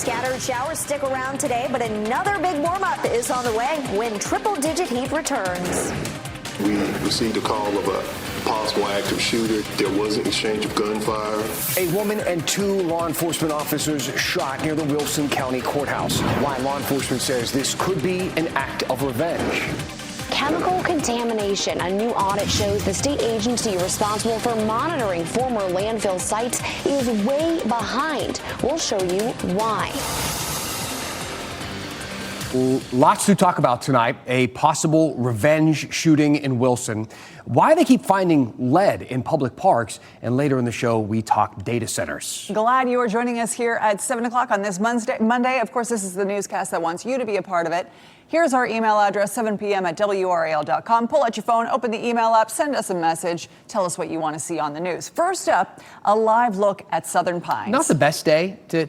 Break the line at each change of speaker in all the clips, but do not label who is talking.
Scattered showers stick around today, but another big warm-up is on the way when triple-digit heat returns.
We received a call of a possible active shooter. There was an exchange of gunfire.
A woman and 2 law enforcement officers shot near the Wilson County Courthouse. Why law enforcement says this could be an act of revenge.
Chemical contamination. A new audit shows the state agency responsible for monitoring former landfill sites is way behind. We'll show you why.
Lots to talk about tonight. A possible revenge shooting in Wilson. Why they keep finding lead in public parks. And later in the show, we talk data centers.
Glad you are joining us here at 7 o'clock on this Monday. Of course, this is the newscast that wants you to be a part of it. Here's our email address, 7 p.m. at WRAL.com. Pull out your phone, open the email app, send us a message. Tell us what you want to see on the news. First up, a live look at Southern Pines.
Not the best day to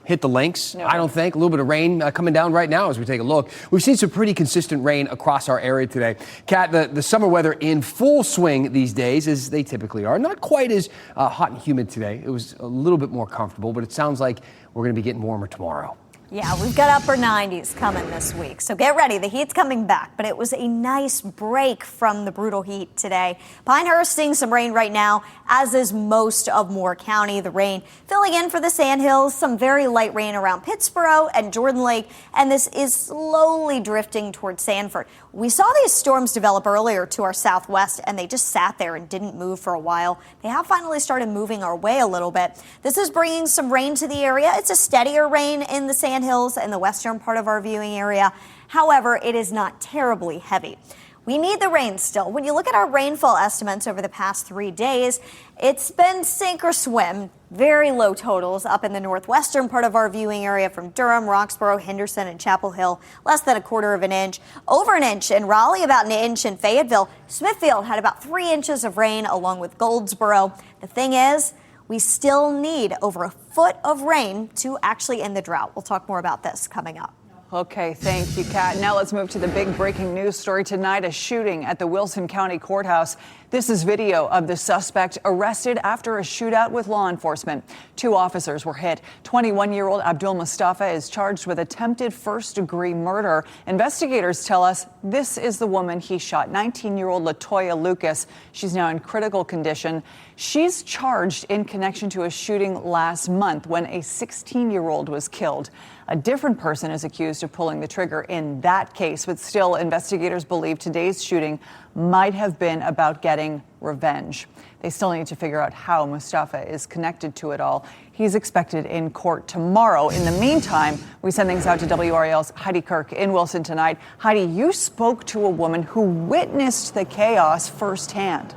hit the links.
No.
I don't think. A little bit of rain coming down right now as we take a look. We've seen some pretty consistent rain across our area today. Kat, the summer weather in full swing these days, as they typically are. Not quite as hot and humid today. It was a little bit more comfortable, but it sounds like we're going to be getting warmer tomorrow.
Yeah, we've got upper 90s coming this week, so get ready. The heat's coming back, but it was a nice break from the brutal heat today. Pinehurst seeing some rain right now, as is most of Moore County. The rain filling in for the Sandhills, some very light rain around Pittsboro and Jordan Lake, and this is slowly drifting towards Sanford. We saw these storms develop earlier to our southwest, and they just sat there and didn't move for a while. They have finally started moving our way a little bit. This is bringing some rain to the area. It's a steadier rain in the Sandhills and the western part of our viewing area. However, it is not terribly heavy. We need the rain still. When you look at our rainfall estimates over the past 3 days, it's been sink or swim. Very low totals up in the northwestern part of our viewing area from Durham, Roxborough, Henderson, and Chapel Hill. Less than 1/4 of an inch. Over an inch in Raleigh, about an inch in Fayetteville. Smithfield had about 3 inches of rain along with Goldsboro. The thing is, we still need over 1 foot of rain to actually end the drought. We'll talk more about this coming up.
Okay, thank you, Kat. Now let's move to the big breaking news story tonight, a shooting at the Wilson County Courthouse. This is video of the suspect arrested after a shootout with law enforcement. 2 officers were hit. 21-year-old Abdul Mustafa is charged with attempted first-degree murder. Investigators tell us this is the woman he shot, 19-year-old Latoya Lucas. She's now in critical condition. She's charged in connection to a shooting last month when a 16-year-old was killed. A different person is accused of pulling the trigger in that case, but still investigators believe today's shooting might have been about getting revenge. They still need to figure out how Mustafa is connected to it all. He's expected in court tomorrow. In the meantime, we send things out to WRAL's Heidi Kirk in Wilson tonight. Heidi, you spoke to a woman who witnessed the chaos firsthand.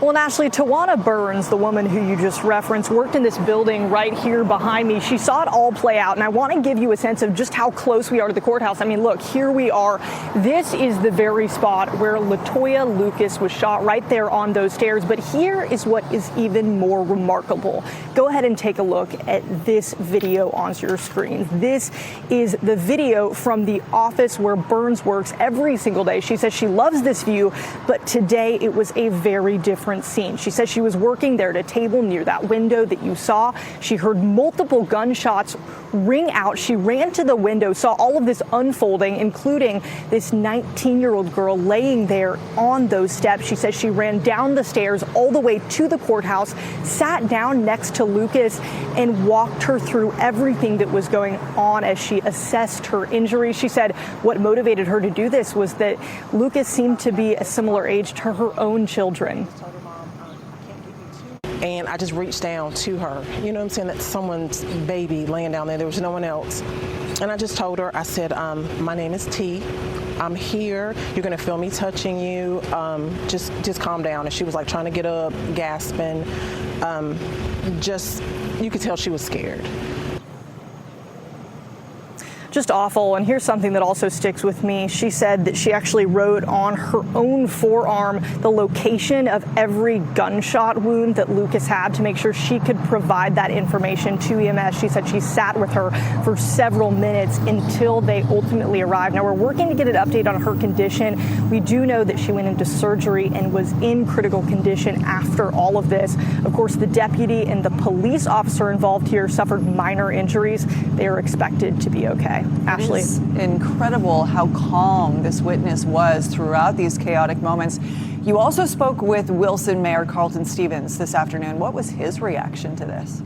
Well, and Ashley, Tawana Burns, the woman who you just referenced, worked in this building right here behind me. She saw it all play out, and I want to give you a sense of just how close we are to the courthouse. I mean, look, here we are. This is the very spot where Latoya Lucas was shot, right there on those stairs. But here is what is even more remarkable. Go ahead and take a look at this video on your screen. This is the video from the office where Burns works every single day. She says she loves this view, but today it was a very different scene. She says she was working there at a table near that window that you saw. She heard multiple gunshots ring out. She ran to the window, saw all of this unfolding, including this 19-year-old girl laying there on those steps. She says she ran down the stairs all the way to the courthouse, sat down next to Lucas, and walked her through everything that was going on as she assessed her injuries. She said what motivated her to do this was that Lucas seemed to be a similar age to her own children.
And I just reached down to her. You know what I'm saying? That's someone's baby laying down there. There was no one else. And I just told her, I said, my name is T. I'm here. You're going to feel me touching you. Just calm down. And she was like trying to get up, gasping. You could tell she was scared.
Just awful. And here's something that also sticks with me. She said that she actually wrote on her own forearm the location of every gunshot wound that Lucas had to make sure she could provide that information to EMS. She said she sat with her for several minutes until they ultimately arrived. Now, we're working to get an update on her condition. We do know that she went into surgery and was in critical condition after all of this. Of course, the deputy and the police officer involved here suffered minor injuries. They are expected to be okay. Ashley.
It's incredible how calm this witness was throughout these chaotic moments. You also spoke with Wilson Mayor Carlton Stevens this afternoon. What was his reaction to this?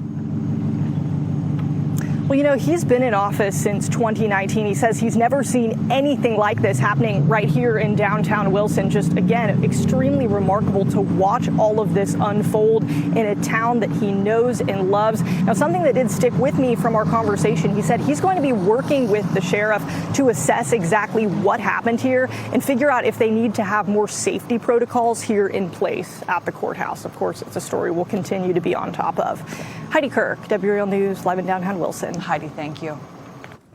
Well, you know, he's been in office since 2019. He says he's never seen anything like this happening right here in downtown Wilson. Just, again, extremely remarkable to watch all of this unfold in a town that he knows and loves. Now, something that did stick with me from our conversation, he said he's going to be working with the sheriff to assess exactly what happened here and figure out if they need to have more safety protocols here in place at the courthouse. Of course, it's a story we'll continue to be on top of. Heidi Kirk, WRAL News, live in downtown Wilson.
Heidi, thank you.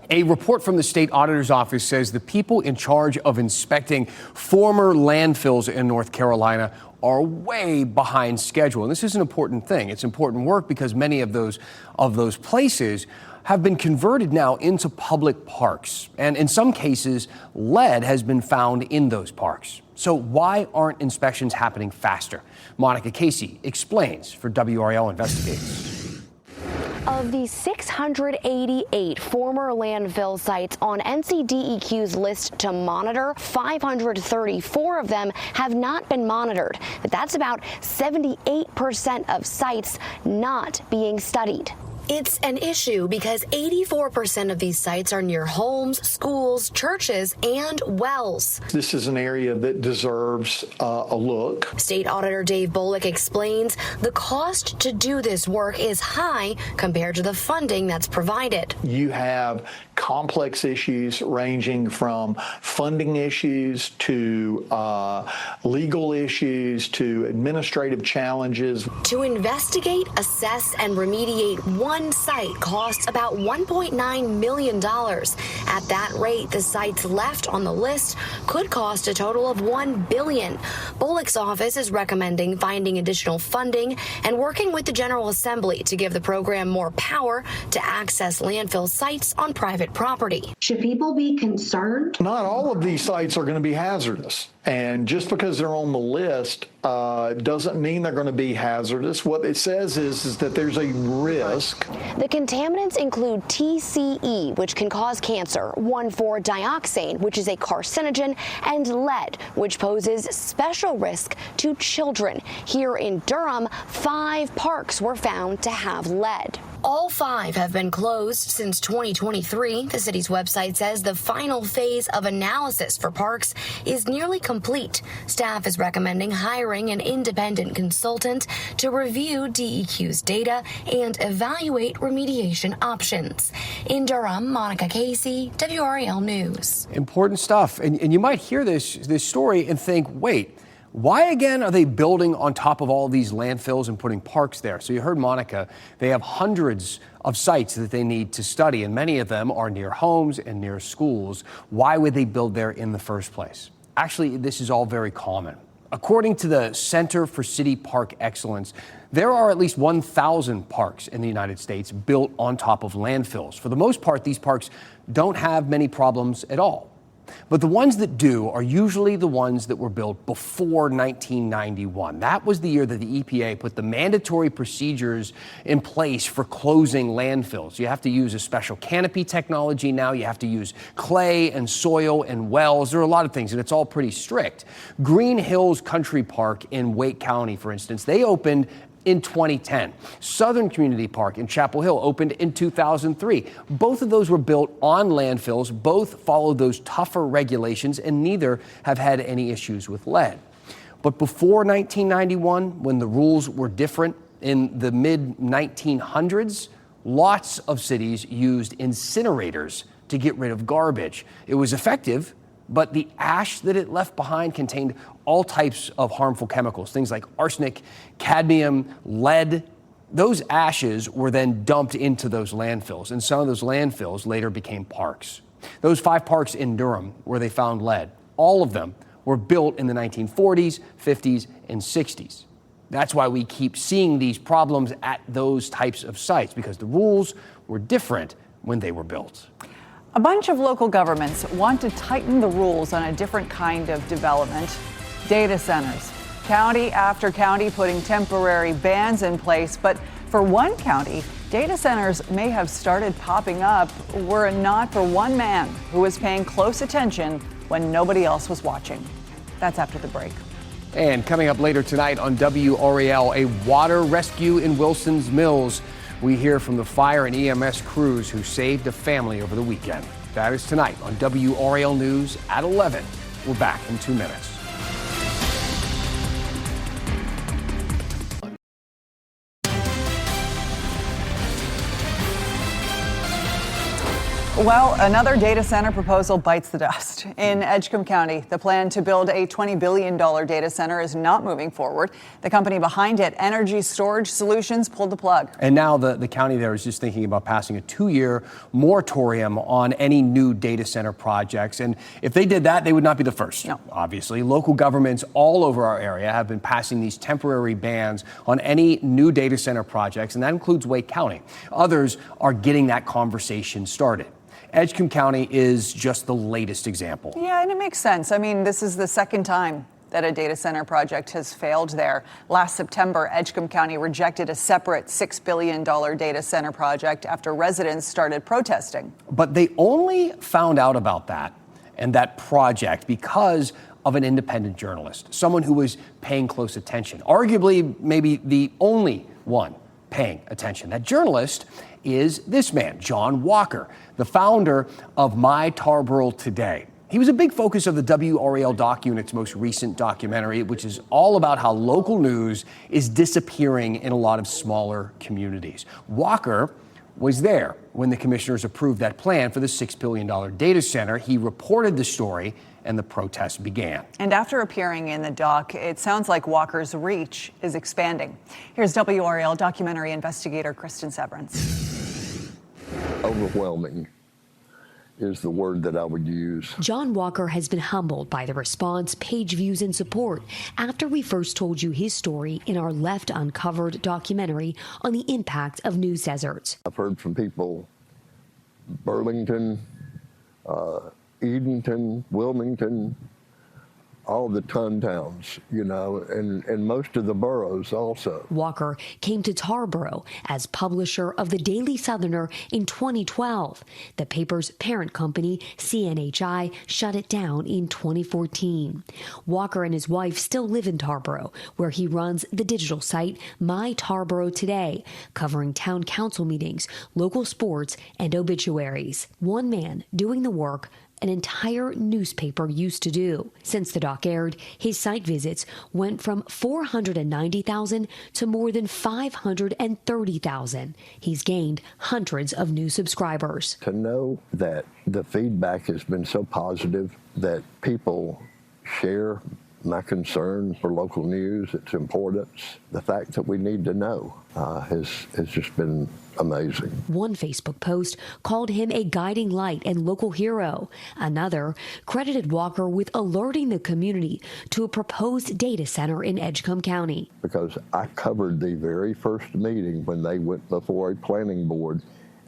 A report from the state auditor's office says the people in charge of inspecting former landfills in North Carolina are way behind schedule. And this is an important thing. It's important work because many of those places have been converted now into public parks. And in some cases, lead has been found in those parks. So why aren't inspections happening faster? Monica Casey explains for WRAL Investigates.
Of the 688 former landfill sites on NCDEQ's list to monitor, 534 of them have not been monitored. That's about 78% of sites not being studied. It's an issue because 84% of these sites are near homes, schools, churches, and wells.
This is an area that deserves a look.
State Auditor Dave Bullock explains the cost to do this work is high compared to the funding that's provided.
You have complex issues ranging from funding issues to legal issues to administrative challenges.
To investigate, assess, and remediate one site costs about $1.9 million. At that rate, the sites left on the list could cost a total of $1 billion. Bullock's office is recommending finding additional funding and working with the General Assembly to give the program more power to access landfill sites on private property.
Should people be concerned?
Not all of these sites are going to be hazardous. And just because they're on the list doesn't mean they're going to be hazardous. What it says is that there's a risk.
The contaminants include TCE, which can cause cancer, 1,4-dioxane, which is a carcinogen, and lead, which poses special risk to children. Here in Durham, 5 parks were found to have lead. All 5 have been closed since 2023. The city's website says the final phase of analysis for parks is nearly complete. Staff is recommending hiring an independent consultant to review DEQ's data and evaluate remediation options. In Durham, Monica Casey, WRAL News.
Important stuff. And you might hear this story and think, wait, why again are they building on top of all these landfills and putting parks there? So you heard Monica, they have hundreds of sites that they need to study, and many of them are near homes and near schools. Why would they build there in the first place? Actually, this is all very common. According to the Center for City Park Excellence, there are at least 1,000 parks in the United States built on top of landfills. For the most part, these parks don't have many problems at all. But the ones that do are usually the ones that were built before 1991. That was the year that the EPA put the mandatory procedures in place for closing landfills. You have to use a special canopy technology now. You have to use clay and soil and wells. There are a lot of things, and it's all pretty strict. Green Hills Country Park in Wake County, for instance, they opened in 2010. Southern Community Park in Chapel Hill opened in 2003. Both of those were built on landfills. Both followed those tougher regulations, and neither have had any issues with lead. But before 1991, when the rules were different, in the mid-1900s, lots of cities used incinerators to get rid of garbage. It was effective, but the ash that it left behind contained all types of harmful chemicals, things like arsenic, cadmium, lead. Those ashes were then dumped into those landfills, and some of those landfills later became parks. Those 5 parks in Durham where they found lead, all of them were built in the 1940s, 50s, and 60s. That's why we keep seeing these problems at those types of sites, because the rules were different when they were built.
A bunch of local governments want to tighten the rules on a different kind of development: data centers. County after county putting temporary bans in place, but for one county, data centers may have started popping up were it not for one man who was paying close attention when nobody else was watching. That's after the break.
And coming up later tonight on WRAL, a water rescue in Wilson's Mills. We hear from the fire and EMS crews who saved a family over the weekend. That is tonight on WRAL News at 11. We're back in 2 minutes.
Well, another data center proposal bites the dust. In Edgecombe County, the plan to build a $20 billion data center is not moving forward. The company behind it, Energy Storage Solutions, pulled the plug.
And now the county there is just thinking about passing a 2-year moratorium on any new data center projects. And if they did that, they would not be the first.
No.
Obviously, local governments all over our area have been passing these temporary bans on any new data center projects, and that includes Wake County. Others are getting that conversation started. Edgecombe County is just the latest example.
Yeah, and it makes sense. I mean, this is the second time that a data center project has failed there. Last September, Edgecombe County rejected a separate $6 billion data center project after residents started protesting.
But they only found out about that and that project because of an independent journalist, someone who was paying close attention, arguably maybe the only one paying attention. That journalist is this man, John Walker, the founder of My Tarboro Today. He was a big focus of the WRAL Doc Unit's most recent documentary, which is all about how local news is disappearing in a lot of smaller communities. Walker was there when the commissioners approved that plan for the $6 billion data center. He reported the story and the protests began. And after appearing in the doc, it sounds like Walker's reach is expanding. Here's WRAL documentary investigator Kristen Severance.
Overwhelming is the word that I would use.
John Walker has been humbled by the response, page views, and support after we first told you his story in our Left Uncovered documentary on the impact of news deserts.
I've heard from people, Burlington, Edenton, Wilmington, all the ton towns, you know, and most of the boroughs also.
Walker came to Tarboro as publisher of the Daily Southerner in 2012. The paper's parent company, CNHI, shut it down in 2014. Walker and his wife still live in Tarboro, where he runs the digital site My Tarboro Today, covering town council meetings, local sports, and obituaries. One man doing the work an entire newspaper used to do. Since the doc aired, his site visits went from 490,000 to more than 530,000. He's gained hundreds of new subscribers.
To know that the feedback has been so positive, that people share my concern for local news, its importance, the fact that we need to know has just been amazing.
One Facebook post called him a guiding light and local hero. Another credited Walker with alerting the community to a proposed data center in Edgecombe County.
Because I covered the very first meeting when they went before a planning board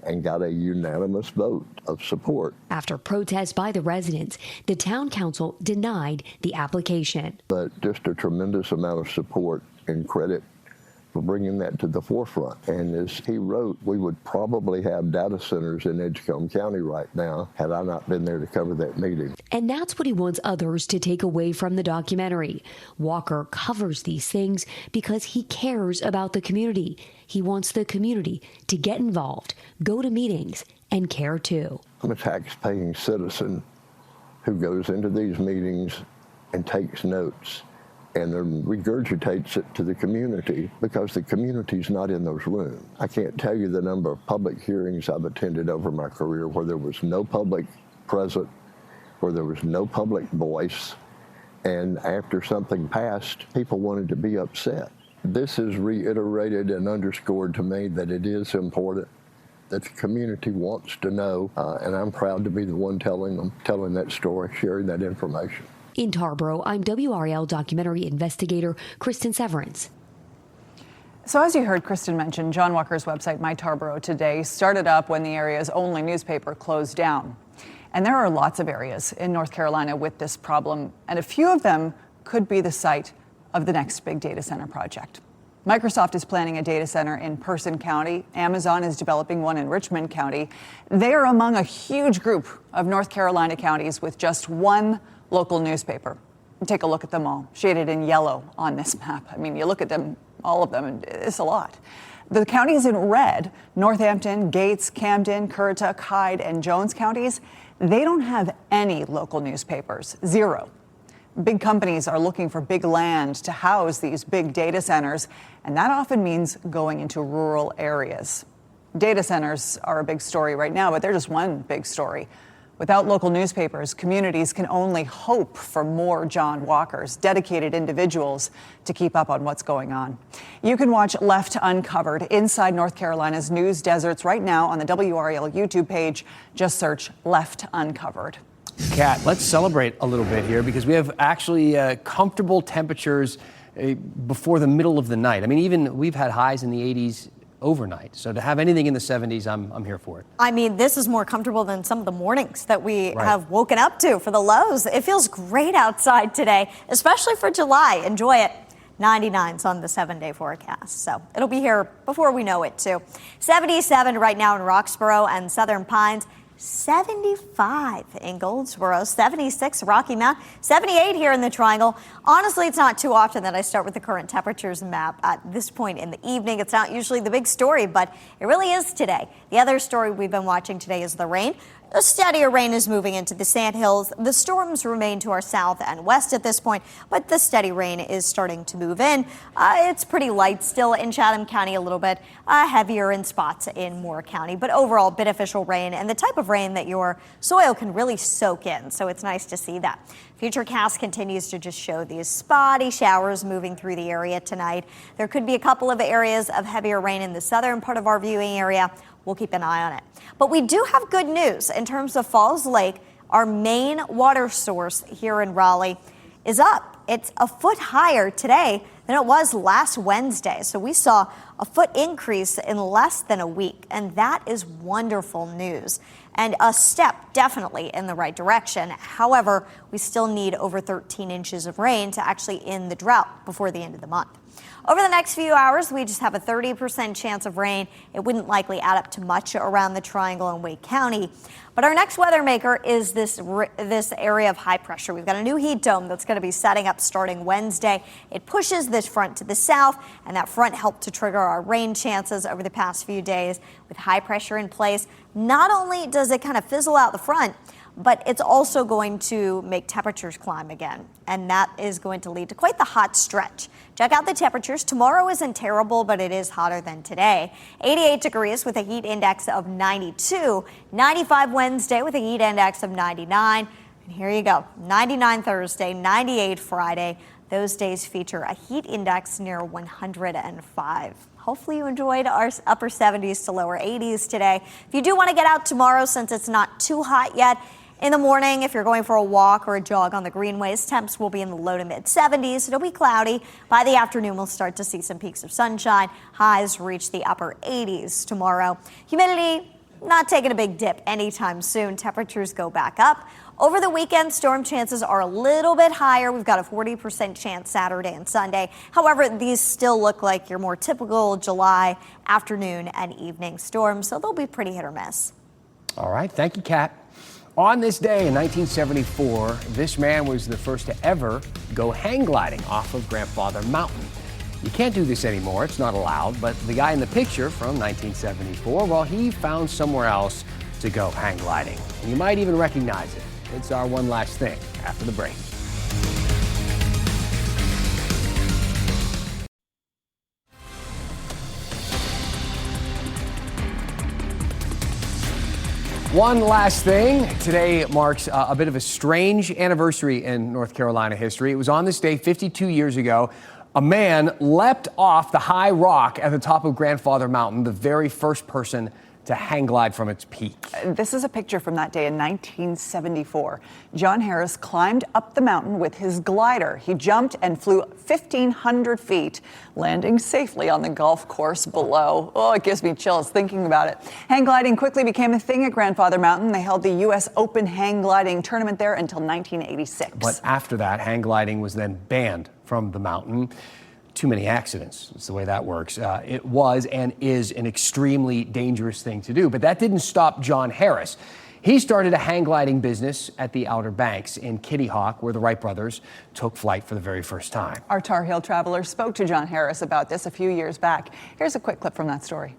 and got a unanimous vote of support.
After protests by the residents, the town council denied the application.
But just a tremendous amount of support and credit for bringing that to the forefront. And as he wrote, we would probably have data centers in Edgecombe County right now had I not been there to cover that meeting.
And that's what he wants others to take away from the documentary. Walker covers these things because he cares about the community. He wants the community to get involved, go to meetings, and care too.
I'm a tax-paying citizen who goes into these meetings and takes notes and then regurgitates it to the community because the community's not in those rooms. I can't tell you the number of public hearings I've attended over my career where there was no public present, where there was no public voice, and after something passed, people wanted to be upset. This has reiterated and underscored to me that it is important, that the community wants to know, and I'm proud to be the one telling that story, sharing that information.
In Tarboro, I'm WRAL documentary investigator Kristen Severance.
So as you heard Kristen mention, John Walker's website, My Tarboro Today, started up when the area's only newspaper closed down. And there are lots of areas in North Carolina with this problem, and a few of them could be the site of the next big data center project. Microsoft is planning a data center in Person County. Amazon is developing one in Richmond County. They are among a huge group of North Carolina counties with just one local newspaper. And take a look at them all, shaded in yellow on this map. I mean, you look at them, all of them, and it's a lot. The counties in red, Northampton, Gates, Camden, Currituck, Hyde, and Jones counties, they don't have any local newspapers, zero. Big companies are looking for big land to house these big data centers, and that often means going into rural areas. Data centers are a big story right now, but they're just one big story. Without local newspapers, communities can only hope for more John Walkers, dedicated individuals, to keep up on what's going on. You can watch Left Uncovered inside North Carolina's news deserts right now on the WRAL YouTube page. Just search Left Uncovered.
Kat, let's celebrate a little bit here because we have actually comfortable temperatures before the middle of the night. I mean, even we've had highs in the 80s overnight. So to have anything in the 70s, I'm here for it. I
mean, this is more comfortable than some of the mornings that we have woken up to for the lows. It feels great outside today, especially for July. Enjoy it. 99's on the 7-day forecast. So it'll be here before we know it, too. 77 right now in Roxborough and Southern Pines. 75 in Goldsboro, 76 Rocky Mount, 78 here in the Triangle. Honestly, it's not too often that I start with the current temperatures map at this point in the evening. It's not usually the big story, but it really is today. The other story we've been watching today is the rain. A steadier rain is moving into the Sandhills. The storms remain to our south and west at this point, but the steady rain is starting to move in. It's pretty light still in Chatham County, a little bit heavier in spots in Moore County, but overall beneficial rain and the type of rain that your soil can really soak in. So it's nice to see that. Futurecast continues to just show these spotty showers moving through the area tonight. There could be a couple of areas of heavier rain in the southern part of our viewing area. We'll keep an eye on it. But we do have good news in terms of Falls Lake. Our main water source here in Raleigh is up. It's a foot higher today than it was last Wednesday. So we saw a foot increase in less than a week, and that is wonderful news and a step definitely in the right direction. However, we still need over 13 inches of rain to actually end the drought before the end of the month. Over the next few hours, we just have a 30% chance of rain. It wouldn't likely add up to much around the Triangle and Wake County. But our next weather maker is this area of high pressure. We've got a new heat dome that's going to be setting up starting Wednesday. It pushes this front to the south, and that front helped to trigger our rain chances over the past few days. With high pressure in place, not only does it kind of fizzle out the front, but it's also going to make temperatures climb again, and that is going to lead to quite the hot stretch. Check out the temperatures. Tomorrow isn't terrible, but it is hotter than today. 88 degrees with a heat index of 92. 95 Wednesday with a heat index of 99. And here you go. 99 Thursday, 98 Friday. Those days feature a heat index near 105. Hopefully you enjoyed our upper 70s to lower 80s today. If you do want to get out tomorrow, since it's not too hot yet, in the morning, if you're going for a walk or a jog on the greenways, temps will be in the low to mid 70s. It'll be cloudy. By the afternoon, we'll start to see some peaks of sunshine. Highs reach the upper 80s tomorrow. Humidity, not taking a big dip anytime soon. Temperatures go back up. Over the weekend, storm chances are a little bit higher. We've got a 40% chance Saturday and Sunday. However, these still look like your more typical July afternoon and evening storms, so they'll be pretty hit or miss.
All right. Thank you, Kat. On this day in 1974, this man was the first to ever go hang gliding off of Grandfather Mountain. You can't do this anymore. It's not allowed. But the guy in the picture from 1974, well, he found somewhere else to go hang gliding. And you might even recognize it. It's our one last thing after the break. One last thing. Today marks a bit of a strange anniversary in North Carolina history. It was on this day 52 years ago. A man leapt off the high rock at the top of Grandfather Mountain, the very first person to hang glide from its peak.
This is a picture from that day in 1974. John Harris climbed up the mountain with his glider. He jumped and flew 1,500 feet, landing safely on the golf course below. Oh, it gives me chills thinking about it. Hang gliding quickly became a thing at Grandfather Mountain. They held the U.S. Open hang gliding tournament there until 1986.
But after that, hang gliding was then banned from the mountain. Too many accidents. It's the way that works. It was and is an extremely dangerous thing to do. But that didn't stop John Harris. He started a hang gliding business at the Outer Banks in Kitty Hawk, where the Wright brothers took flight for the very first time.
Our Tar Heel traveler spoke to John Harris about this a few years back. Here's a quick clip from that story.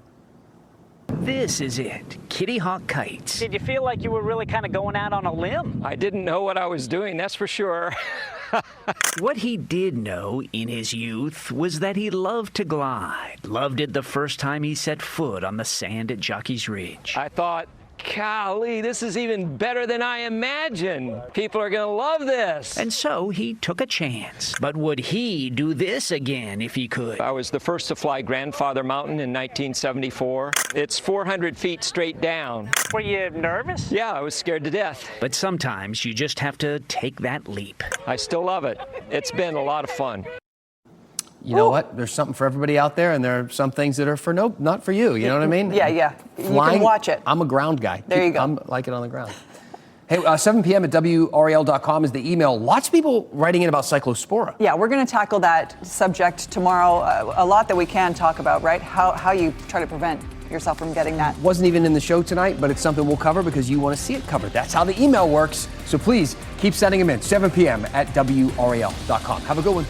This is it, Kitty Hawk kites.
Did you feel like you were really kind of going out on a limb?
I didn't know what I was doing, that's for sure.
What he did know in his youth was that he loved to glide. Loved it the first time he set foot on the sand at Jockey's Ridge.
I thought, golly, this is even better than I imagined. People are going to love this.
And so he took a chance. But would he do this again if he could?
I was the first to fly Grandfather Mountain in 1974. It's 400 feet straight down.
Were you nervous?
Yeah, I was scared to death.
But sometimes you just have to take that leap.
I still love it. It's been a lot of fun.
You know what? There's something for everybody out there, and there are some things that are for not for you. You know what I mean?
Yeah.
Flying,
you can watch it.
I'm a ground guy.
There you go.
I'm like it on the ground. Hey, 7 p.m. at WRAL.com is the email. Lots of people writing in about cyclospora.
Yeah, we're going to tackle that subject tomorrow. A lot that we can talk about, right? How you try to prevent yourself from getting that.
Wasn't even in the show tonight, but it's something we'll cover because you want to see it covered. That's how the email works. So please keep sending them in. 7 p.m. at WRAL.com. Have a good one.